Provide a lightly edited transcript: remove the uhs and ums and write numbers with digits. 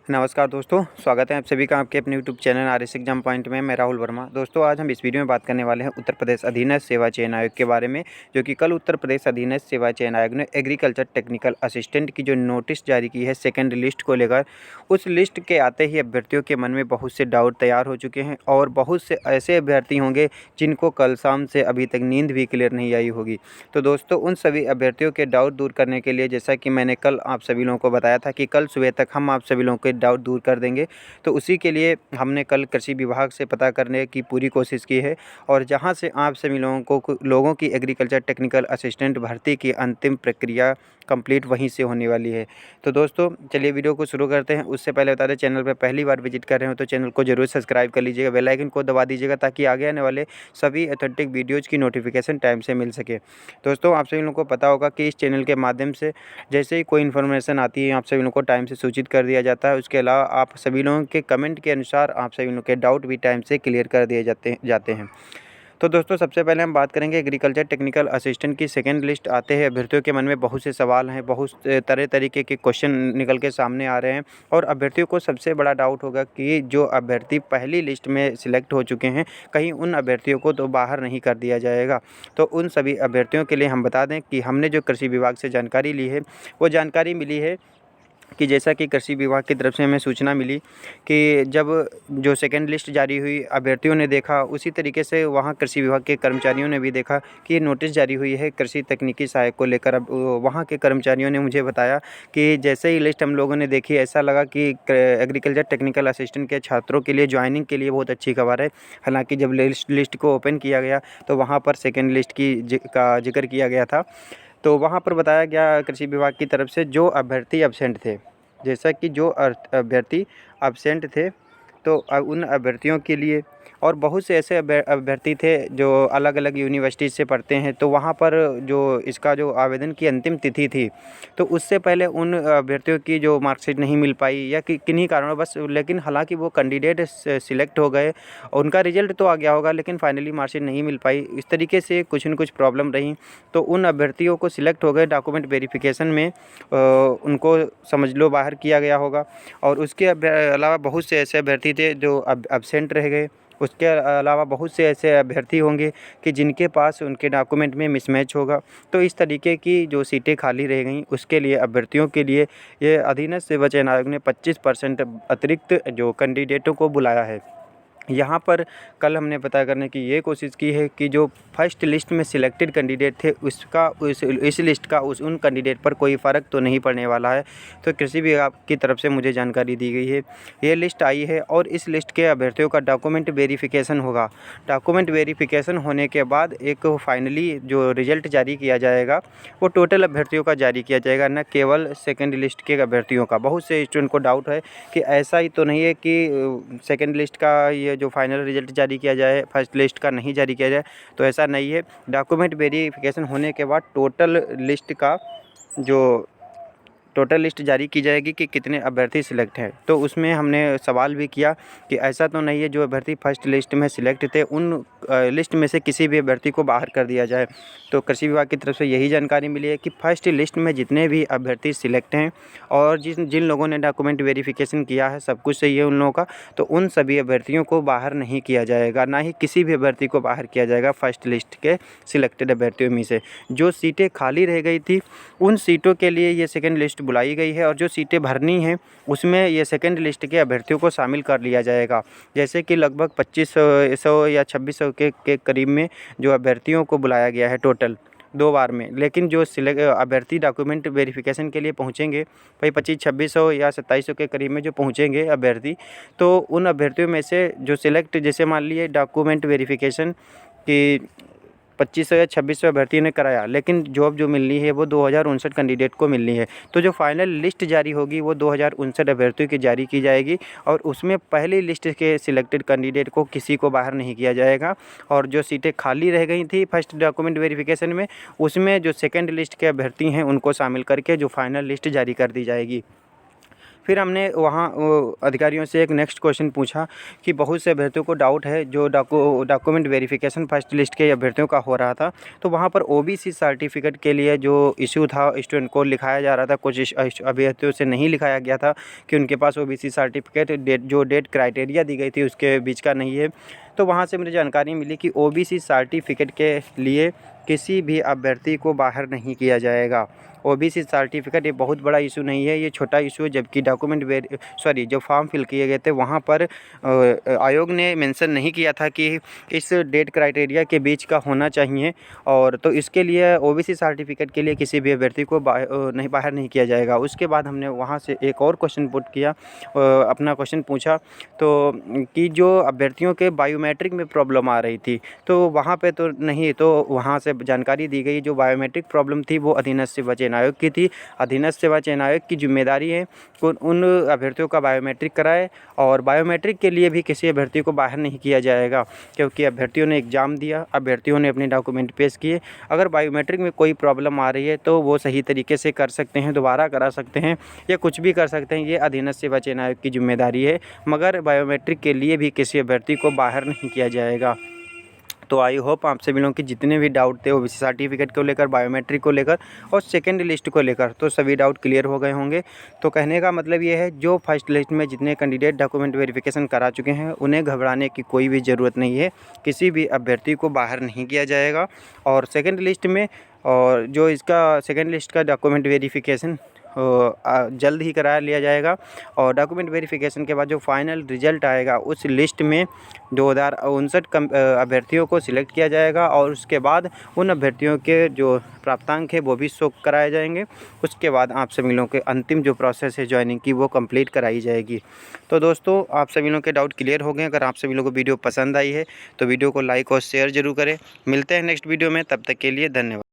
नमस्कार दोस्तों, स्वागत है आप सभी का आपके अपने YouTube channel RS exam point में। मैं राहुल वर्मा। दोस्तों, आज हम इस वीडियो में बात करने वाले हैं उत्तर प्रदेश अधीनस्थ सेवा चयन आयोग के बारे में, जो कि कल उत्तर प्रदेश अधीनस्थ सेवा चयन आयोग ने एग्रीकल्चर टेक्निकल असिस्टेंट की जो नोटिस जारी की है सेकेंड लिस्ट को लेकर। उस लिस्ट के आते ही अभ्यर्थियों के मन में बहुत से डाउट तैयार हो चुके हैं और बहुत से ऐसे अभ्यर्थी होंगे जिनको कल शाम से अभी तक नींद भी क्लियर नहीं आई होगी। तो दोस्तों, उन सभी अभ्यर्थियों के डाउट दूर करने के लिए, जैसा कि मैंने कल आप सभी लोगों को बताया था कि कल सुबह तक हम आप सभी लोगों के डाउट दूर कर देंगे, तो उसी के लिए हमने कल कृषि विभाग से पता करने की पूरी कोशिश की है और जहां से आप सभी लोगों की एग्रीकल्चर टेक्निकल असिस्टेंट भर्ती की अंतिम प्रक्रिया कंप्लीट वहीं से होने वाली है। तो दोस्तों, चलिए वीडियो को शुरू करते हैं। उससे पहले बता दें, चैनल पर पहली बार विजिट कर रहे हो तो चैनल को जरूर सब्सक्राइब कर लीजिएगा, बेल आइकन को दबा दीजिएगा ताकि आगे आने वाले सभी ऑथेंटिक वीडियोज़ की नोटिफिकेशन टाइम से मिल सके। दोस्तों, आप सभी लोगों को पता होगा कि इस चैनल के माध्यम से जैसे ही कोई इन्फॉर्मेशन आती है आप सभी लोगों को टाइम से सूचित कर दिया जाता है। उसके अलावा आप सभी लोगों के कमेंट के अनुसार आप सभी लोगों के डाउट भी टाइम से क्लियर कर दिए जाते हैं। तो दोस्तों, सबसे पहले हम बात करेंगे एग्रीकल्चर टेक्निकल असिस्टेंट की सेकंड लिस्ट आते हैं। अभ्यर्थियों के मन में बहुत से सवाल हैं, बहुत तरह तरीके के क्वेश्चन निकल के सामने आ रहे हैं और अभ्यर्थियों को सबसे बड़ा डाउट होगा कि जो अभ्यर्थी पहली लिस्ट में सिलेक्ट हो चुके हैं, कहीं उन अभ्यर्थियों को तो बाहर नहीं कर दिया जाएगा। तो उन सभी अभ्यर्थियों के लिए हम बता दें कि हमने जो कृषि विभाग से जानकारी ली है, वो जानकारी मिली है कि जैसा कि कृषि विभाग की तरफ से हमें सूचना मिली कि जब जो सेकंड लिस्ट जारी हुई, अभ्यर्थियों ने देखा, उसी तरीके से वहाँ कृषि विभाग के कर्मचारियों ने भी देखा कि ये नोटिस जारी हुई है कृषि तकनीकी सहायक को लेकर। अब वहाँ के कर्मचारियों ने मुझे बताया कि जैसे ही लिस्ट हम लोगों ने देखी, ऐसा लगा कि एग्रीकल्चर टेक्निकल असिस्टेंट के छात्रों के लिए ज्वाइनिंग के लिए बहुत अच्छी खबर है। हालाँकि जब लिस्ट को ओपन किया गया तो वहाँ पर सेकेंड लिस्ट का जिक्र किया गया था। तो वहाँ पर बताया गया कृषि विभाग की तरफ से जो अभ्यर्थी एब्सेंट थे, जैसा कि जो अभ्यर्थी एब्सेंट थे, तो उन अभ्यर्थियों के लिए और बहुत से ऐसे अभ्यर्थी थे जो अलग अलग यूनिवर्सिटी से पढ़ते हैं, तो वहाँ पर जो इसका जो आवेदन की अंतिम तिथि थी, तो उससे पहले उन अभ्यर्थियों की जो मार्कशीट नहीं मिल पाई या कि किन्हीं कारणों बस, लेकिन हालांकि वो कैंडिडेट सिलेक्ट हो गए, उनका रिजल्ट तो आ गया होगा लेकिन फाइनली मार्कशीट नहीं मिल पाई। इस तरीके से कुछ न कुछ प्रॉब्लम रही, तो उन अभ्यर्थियों को सिलेक्ट हो गए डॉक्यूमेंट वेरिफिकेशन में उनको समझ लो बाहर किया गया होगा। और उसके अलावा बहुत से ऐसे अभ्यर्थी थे जो एब्सेंट रह गए। उसके अलावा बहुत से ऐसे अभ्यर्थी होंगे कि जिनके पास उनके डॉक्यूमेंट में मिसमैच होगा। तो इस तरीके की जो सीटें खाली रह गईं, उसके लिए अभ्यर्थियों के लिए ये अधीनस्थ सेवा चयन आयोग ने 25% अतिरिक्त जो कैंडिडेटों को बुलाया है। यहाँ पर कल हमने पता करने की ये कोशिश की है कि जो फर्स्ट लिस्ट में सिलेक्टेड कैंडिडेट थे उसका इस लिस्ट का उन कैंडिडेट पर कोई फ़र्क तो नहीं पड़ने वाला है। तो कृषि विभाग की तरफ से मुझे जानकारी दी गई है, ये लिस्ट आई है और इस लिस्ट के अभ्यर्थियों का डॉक्यूमेंट वेरिफिकेशन होगा। डॉक्यूमेंट वेरिफिकेशन होने के बाद एक फाइनली जो रिजल्ट जारी किया जाएगा वो टोटल अभ्यर्थियों का जारी किया जाएगा, न केवल सेकेंड लिस्ट के अभ्यर्थियों का। बहुत से स्टूडेंट को डाउट है कि ऐसा ही तो नहीं है कि सेकेंड लिस्ट का ये जो फाइनल रिजल्ट जारी किया जाए, फर्स्ट लिस्ट का नहीं जारी किया जाए, तो ऐसा नहीं है। डॉक्यूमेंट वेरिफिकेशन होने के बाद टोटल लिस्ट जारी की जाएगी कि कितने अभ्यर्थी सिलेक्ट हैं। तो उसमें हमने सवाल भी किया कि ऐसा तो नहीं है जो अभ्यर्थी फर्स्ट लिस्ट में सिलेक्ट थे उन लिस्ट में से किसी भी अभ्यर्थी को बाहर कर दिया जाए। तो कृषि विभाग की तरफ से यही जानकारी मिली है कि फर्स्ट लिस्ट में जितने भी अभ्यर्थी सिलेक्ट हैं और जिन लोगों ने डॉक्यूमेंट वेरिफिकेशन किया है, सब कुछ सही है उन लोगों का, तो उन सभी अभ्यर्थियों को बाहर नहीं किया जाएगा, ना ही किसी भी अभ्यर्थी को बाहर किया जाएगा फर्स्ट लिस्ट के सिलेक्टेड अभ्यर्थियों में से। जो सीटें खाली रह गई थी उन सीटों के लिए ये सेकेंड लिस्ट बुलाई गई है और जो सीटें भरनी हैं उसमें ये सेकेंड लिस्ट के अभ्यर्थियों को शामिल कर लिया जाएगा। जैसे कि लगभग 2500 या 2600 के करीब में जो अभ्यर्थियों को बुलाया गया है टोटल 2 बार में। लेकिन जो अभ्यर्थी डॉक्यूमेंट वेरिफिकेशन के लिए पहुंचेंगे भाई 2500 या 2700 के करीब में जो पहुंचेंगे अभ्यर्थी, तो उन अभ्यर्थियों में से जो सिलेक्ट, जैसे मान लिए डॉक्यूमेंट वेरिफिकेशन की 2500 या 2600 अभ्यर्थी ने कराया, लेकिन जॉब जो मिलनी है वो 2059 कैंडिडेट को मिलनी है। तो जो फाइनल लिस्ट जारी होगी वो 2059 अभ्यर्थियों की जारी की जाएगी और उसमें पहली लिस्ट के सिलेक्टेड कैंडिडेट को किसी को बाहर नहीं किया जाएगा। और जो सीटें खाली रह गई थी फर्स्ट डॉक्यूमेंट वेरिफिकेशन में, उसमें जो सेकेंड लिस्ट के अभ्यर्थी हैं उनको शामिल करके जो फाइनल लिस्ट जारी कर दी जाएगी। फिर हमने वहाँ अधिकारियों से एक नेक्स्ट क्वेश्चन पूछा कि बहुत से अभ्यर्थियों को डाउट है जो डॉक्यूमेंट वेरिफिकेशन फर्स्ट लिस्ट के अभ्यर्थियों का हो रहा था, तो वहाँ पर ओबीसी सर्टिफिकेट के लिए जो इशू था स्टूडेंट को लिखाया जा रहा था, कुछ अभ्यर्थियों से नहीं लिखाया गया था कि उनके पास ओबीसी सर्टिफिकेट डेट क्राइटेरिया दी गई थी उसके बीच का नहीं है। तो वहाँ से मुझे जानकारी मिली कि ओबीसी सर्टिफिकेट के लिए किसी भी अभ्यर्थी को बाहर नहीं किया जाएगा। ओबीसी सर्टिफिकेट ये बहुत बड़ा इशू नहीं है, ये छोटा इशू है, जबकि जो फॉर्म फिल किए गए थे वहाँ पर आयोग ने मेंशन नहीं किया था कि इस डेट क्राइटेरिया के बीच का होना चाहिए, और तो इसके लिए ओबीसी सर्टिफिकेट के लिए किसी भी अभ्यर्थी को बाहर नहीं किया जाएगा। उसके बाद हमने वहाँ से एक और क्वेश्चन पुट किया, अपना क्वेश्चन पूछा तो कि जो अभ्यर्थियों के बायोमेट्रिक में प्रॉब्लम आ रही थी, तो वहाँ पे तो नहीं, तो वहाँ से जानकारी दी गई जो बायोमेट्रिक प्रॉब्लम थी वो अधीनस्थ सेवा चयन आयोग की थी। अधीनस्थ सेवा चयन आयोग की जिम्मेदारी है उन अभ्यर्थियों का बायोमेट्रिक कराए, और बायोमेट्रिक के लिए भी किसी अभ्यर्थी को बाहर नहीं किया जाएगा, क्योंकि अभ्यर्थियों ने एग्ज़ाम दिया, अभ्यर्थियों ने अपने डॉक्यूमेंट पेश किए। अगर बायोमेट्रिक में कोई प्रॉब्लम आ रही है तो वो सही तरीके से कर सकते हैं, दोबारा करा सकते हैं या कुछ भी कर सकते हैं, ये अधीनस्थ सेवा चयन आयोग की जिम्मेदारी है। मगर बायोमेट्रिक के लिए भी किसी अभ्यर्थी को बाहर नहीं किया जाएगा। तो आई होप आप सभी लोगों के जितने भी डाउट थे ओबीसी सर्टिफिकेट को लेकर, बायोमेट्रिक को लेकर और सेकंड लिस्ट को लेकर, तो सभी डाउट क्लियर हो गए होंगे। तो कहने का मतलब ये है, जो फर्स्ट लिस्ट में जितने कैंडिडेट डॉक्यूमेंट वेरिफिकेशन करा चुके हैं उन्हें घबराने की कोई भी ज़रूरत नहीं है, किसी भी अभ्यर्थी को बाहर नहीं किया जाएगा। और सेकेंड लिस्ट में, और जो इसका सेकेंड लिस्ट का डॉक्यूमेंट वेरिफिकेशन जल्द ही करा लिया जाएगा, और डॉक्यूमेंट वेरिफिकेशन के बाद जो फाइनल रिजल्ट आएगा उस लिस्ट में 2059 अभ्यर्थियों को सिलेक्ट किया जाएगा, और उसके बाद उन अभ्यर्थियों के जो प्राप्तांक है वो भी शो कराए जाएंगे। उसके बाद आप सभी लोगों के अंतिम जो प्रोसेस है ज्वाइनिंग की वो कंप्लीट कराई जाएगी। तो दोस्तों, आप सभी लोगों के डाउट क्लियर हो गए। अगर आप सभी लोगों को वीडियो पसंद आई है तो वीडियो को लाइक और शेयर ज़रूर करें। मिलते हैं नेक्स्ट वीडियो में, तब तक के लिए धन्यवाद।